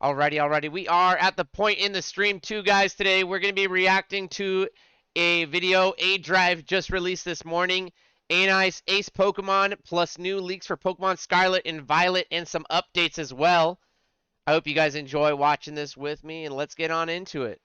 Alrighty. We are at the point in the stream too, guys. Today we're going to be reacting to a video A Drive just released this morning. IONOS Ace Pokemon plus new leaks for Pokemon Scarlet and Violet and some updates as well. I hope you guys enjoy watching this with me, and let's get on into it.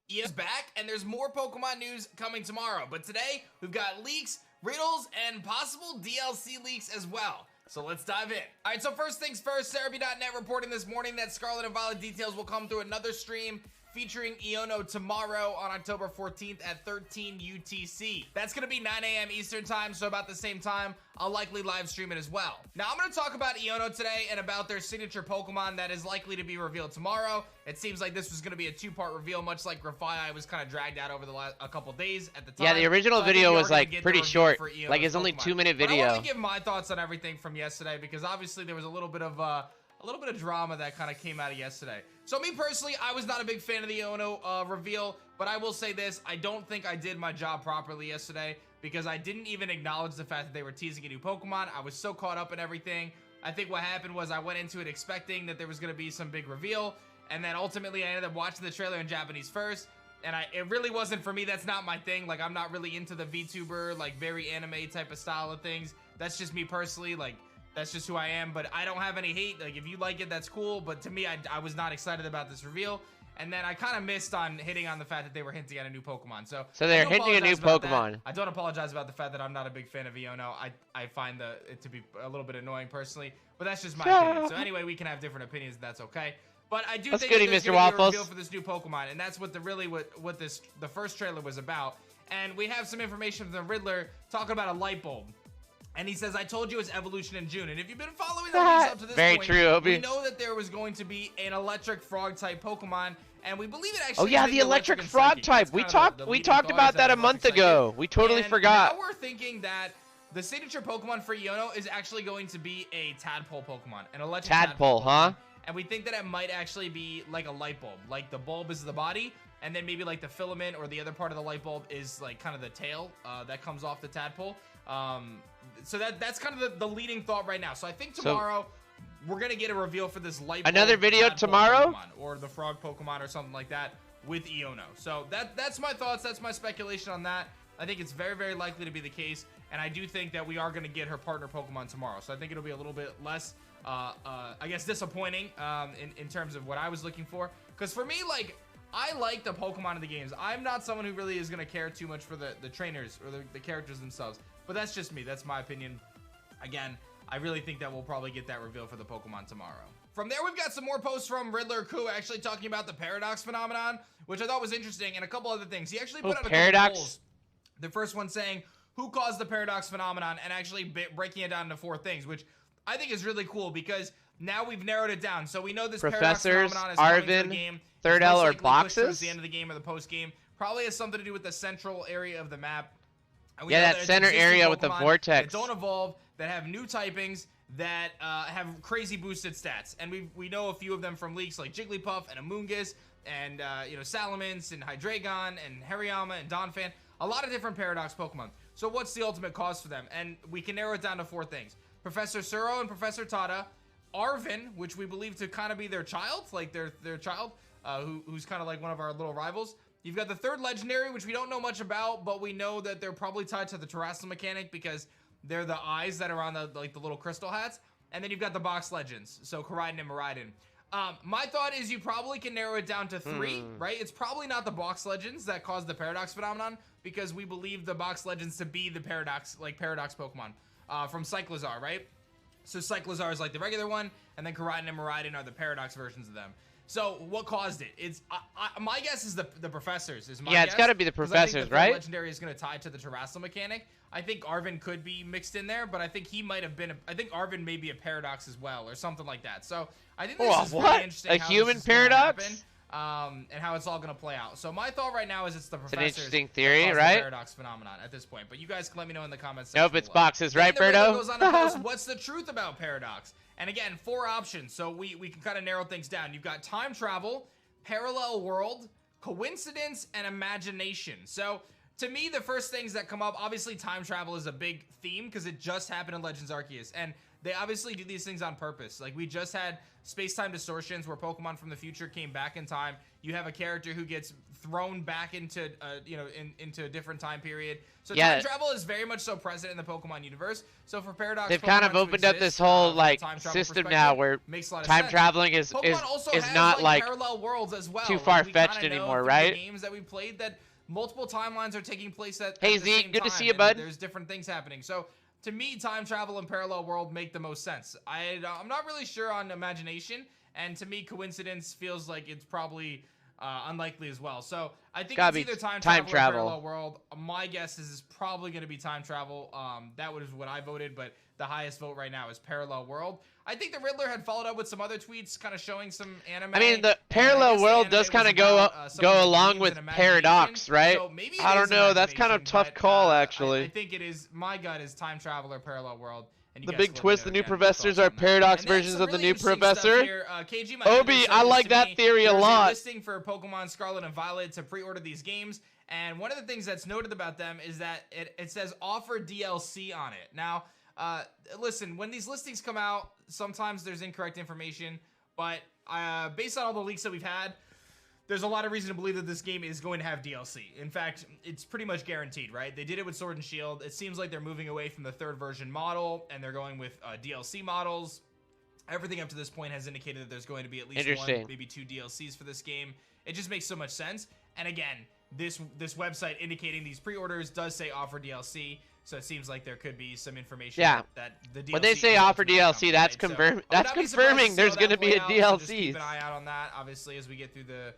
Is back, and there's more Pokemon news coming tomorrow. But today, we've got leaks, riddles, and possible DLC leaks as well. So let's dive in. All right, so first things first, Cerebi.net reporting this morning that Scarlet and Violet details will come through another stream featuring IONO tomorrow on October 14th at 13 UTC. That's going to be 9 a.m. Eastern time, so about the same time, I'll likely live stream it as well. Now, I'm going to talk about IONO today and about their signature Pokemon that is likely to be revealed tomorrow. It seems like this was going to be a two-part reveal, much like Grafaiai was kind of dragged out over the last a couple days at the time. Yeah, the original video was like pretty short. Like it's only 2-minute video. But I want to give my thoughts on everything from yesterday because obviously there was a little bit of drama that kind of came out of yesterday. So me personally, I was not a big fan of the IONO reveal, but I will say this, I don't think I did my job properly yesterday because I didn't even acknowledge the fact that they were teasing a new Pokemon. I was so caught up in everything. I think what happened was I went into it expecting that there was going to be some big reveal, and then ultimately I ended up watching the trailer in Japanese first, and it really wasn't for me. That's not my thing. Like, I'm not really into the VTuber, like, very anime type of style of things. That's just me personally. Like, that's just who I am, but I don't have any hate. Like, if you like it, that's cool, but to me, I was not excited about this reveal, and then I kind of missed on hitting on the fact that they were hinting at a new Pokemon. So they're hinting a new Pokemon. I don't apologize about the fact that I'm not a big fan of IONO. I find it to be a little bit annoying personally, but that's just my opinion. So anyway, we can have different opinions, and that's okay. But I do think that there's going to be a reveal for this new Pokemon, and that's what the first trailer was about. And we have some information from the Riddler talking about a light bulb. And he says, I told you it's evolution in June. And if you've been following the leaks up to this point, we know that there was going to be an electric frog type Pokemon. And we believe it actually. Oh yeah, the electric frog type. We talked about that a month ago. We totally forgot. Now we're thinking that the signature Pokemon for IONO is actually going to be a Tadpole Pokemon. An electric Tadpole, huh? And we think that it might actually be like a light bulb. Like the bulb is the body, and then maybe like the filament or the other part of the light bulb is like kind of the tail that comes off the Tadpole. So that's kind of the leading thought right now. So I think tomorrow we're gonna get a reveal for this light bulb. Another video tomorrow, Pokemon, or the frog Pokemon or something like that with IONO. So that's my thoughts. That's my speculation on that. I think it's very, very likely to be the case, and I do think that we are gonna get her partner Pokemon tomorrow. So I think it'll be a little bit less, I guess, disappointing in terms of what I was looking for. Because for me, like, I like the Pokemon in the games. I'm not someone who really is gonna care too much for the trainers or the characters themselves. But that's just me. That's my opinion. Again, I really think that we'll probably get that reveal for the Pokemon tomorrow. From there, we've got some more posts from Riddler Ku actually talking about the paradox phenomenon, which I thought was interesting, and a couple other things. He actually put out a couple polls. The first one saying, who caused the paradox phenomenon, and actually breaking it down into 4 things, which I think is really cool because now we've narrowed it down. So we know this paradox phenomenon is coming to the game. Third L or boxes? Towards the end of the game or the post game. Probably has something to do with the central area of the map. Yeah, that center area with the vortex. That don't evolve, that have new typings, that have crazy boosted stats. And we know a few of them from leaks like Jigglypuff and Amoonguss and Salamence and Hydreigon and Hariyama and Donphan. A lot of different Paradox Pokemon. So what's the ultimate cause for them? And we can narrow it down to 4 things. Professor Suro and Professor Tada, Arven, which we believe to kind of be their child, like their child, who's kind of like one of our little rivals. You've got the 3rd legendary, which we don't know much about, but we know that they're probably tied to the terrestrial mechanic because they're the eyes that are on the little crystal hats. And then you've got the box legends, so Koraidon and Miraidon. My thought is you probably can narrow it down to 3, right? It's probably not the box legends that caused the paradox phenomenon because we believe the box legends to be the paradox Pokemon from Cyclizar, right? So Cyclizar is like the regular one, and then Koraidon and Miraidon are the paradox versions of them. So what caused it? It's my guess is the professors. It's got to be the professors, right? Legendary is going to tie to the terrestrial mechanic. I think Arven could be mixed in there, but I think he might have been. I think Arven may be a paradox as well, or something like that. So I think this is really interesting. A human paradox? And how it's all going to play out. So my thought right now is it's the professors. It's an interesting theory, right? The paradox phenomenon at this point. But you guys can let me know in the comments section. Nope, it's boxes, right, Berto? Goes on to post, what's the truth about paradox? And again, 4 options, so we can kind of narrow things down. You've got time travel, parallel world, coincidence, and imagination. So to me, the first things that come up, obviously time travel is a big theme because it just happened in Legends Arceus, and they obviously do these things on purpose. Like, we just had space-time distortions where Pokemon from the future came back in time. You have a character who gets thrown back into, into a different time period. So time travel is very much so present in the Pokemon universe. So for Paradox, they've kind of opened up this whole like system now where time traveling is not like parallel worlds as well. too far-fetched anymore, right? Games that we played that multiple timelines are taking place at Hey the Zeke, same good time, to see you, bud. There's different things happening. So to me, time travel and parallel world make the most sense. I'm not really sure on imagination, and to me, coincidence feels like it's probably unlikely as well. So I think it's either time travel or parallel world. My guess is it's probably going to be time travel. That was what I voted, but the highest vote right now is parallel world. I think the Riddler had followed up with some other tweets kind of showing some anime. I mean, the parallel world does kind of go along with Paradox, right? So maybe I don't know. That's kind of a tough call, actually. I think it is. My gut is time travel or parallel world. The big twist, the new professors are Paradox versions of the new professor. Obi, I like that theory a lot. Listing for Pokemon Scarlet and Violet to pre-order these games, and one of the things that's noted about them is that it says offer DLC on it. Now, listen, when these listings come out, sometimes there's incorrect information, but based on all the leaks that we've had, there's a lot of reason to believe that this game is going to have DLC. In fact, it's pretty much guaranteed, right? They did it with Sword and Shield. It seems like they're moving away from the third version model, and they're going with DLC models. Everything up to this point has indicated that there's going to be at least one, maybe 2 DLCs for this game. It just makes so much sense. And again, this website indicating these pre-orders does say offer DLC, so it seems like there could be some information that the DLC... When they say offer DLC, that's confirming there's going to be a DLC. Just keep an eye out on that, obviously, as we get through the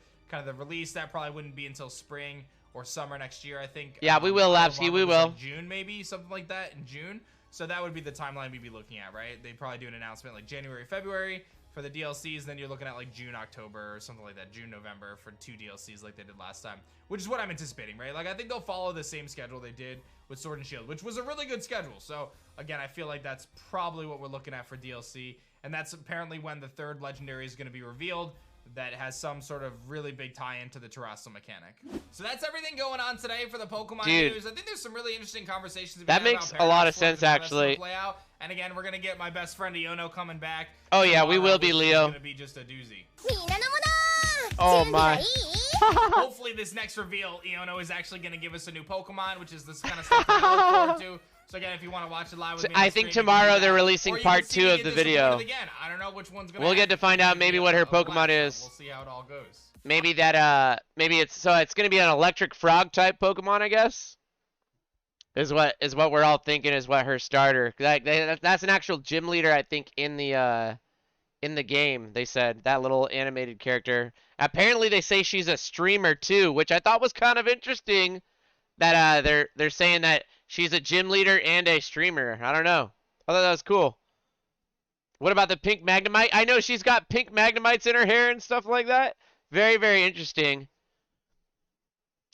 release. That probably wouldn't be until spring or summer next year, I think. Yeah, we will, Lapsky, we will. Like June, maybe, something like that, in June. So that would be the timeline we'd be looking at, right? They'd probably do an announcement like January, February for the DLCs, then you're looking at like June, October, or something like that, June, November for 2 DLCs like they did last time, which is what I'm anticipating, right? Like, I think they'll follow the same schedule they did with Sword and Shield, which was a really good schedule. So again, I feel like that's probably what we're looking at for DLC, and that's apparently when the third legendary is going to be revealed. That has some sort of really big tie-in to the Terrestrial mechanic. So that's everything going on today for the Pokemon news. I think there's some really interesting conversations. That makes a lot of sense, actually. And again, we're gonna get my best friend Iono coming back. Oh yeah, we will be, Leo. It's gonna be just a doozy. Oh my. Hopefully this next reveal, Iono is actually gonna give us a new Pokemon, which is this kind of stuff I look forward to. So again, if you want to watch it live with me, I think tomorrow they're releasing part 2 of the video. Again, I don't know which one's gonna we'll get to find out maybe what her Pokemon is. We'll see how it all goes. Maybe that maybe it's gonna be an electric frog type Pokemon, I guess. Is what we're all thinking is what her starter. That's an actual gym leader, I think, in the game. They said that little animated character. Apparently they say she's a streamer too, which I thought was kind of interesting. That they're saying that she's a gym leader and a streamer. I don't know. I thought that was cool. What about the pink Magnemite? I know she's got pink Magnemites in her hair and stuff like that. Very, very interesting.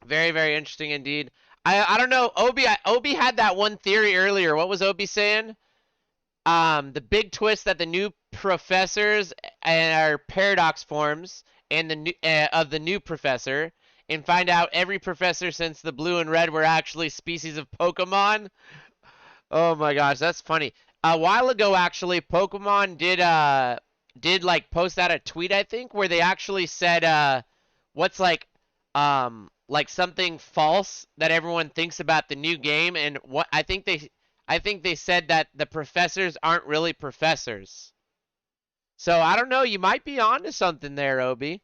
Very, very interesting indeed. I don't know. Obi had that one theory earlier. What was Obi saying? The big twist that the new professors are paradox forms and the new of the new professor. And find out every professor since the blue and red were actually species of Pokemon. Oh my gosh, that's funny. A while ago, actually, Pokemon did like post out a tweet, I think, where they actually said what's like something false that everyone thinks about the new game, and what I think they said that the professors aren't really professors. So I don't know, you might be onto something there, Obi.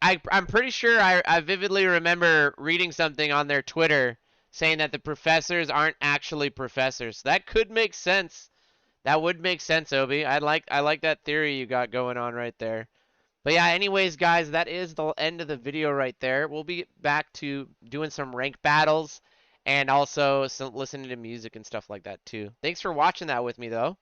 I'm pretty sure I vividly remember reading something on their Twitter saying that the professors aren't actually professors. That could make sense. That would make sense, Obi. I like that theory you got going on right there. But yeah, anyways, guys, that is the end of the video right there. We'll be back to doing some rank battles and also listening to music and stuff like that too. Thanks for watching that with me, though.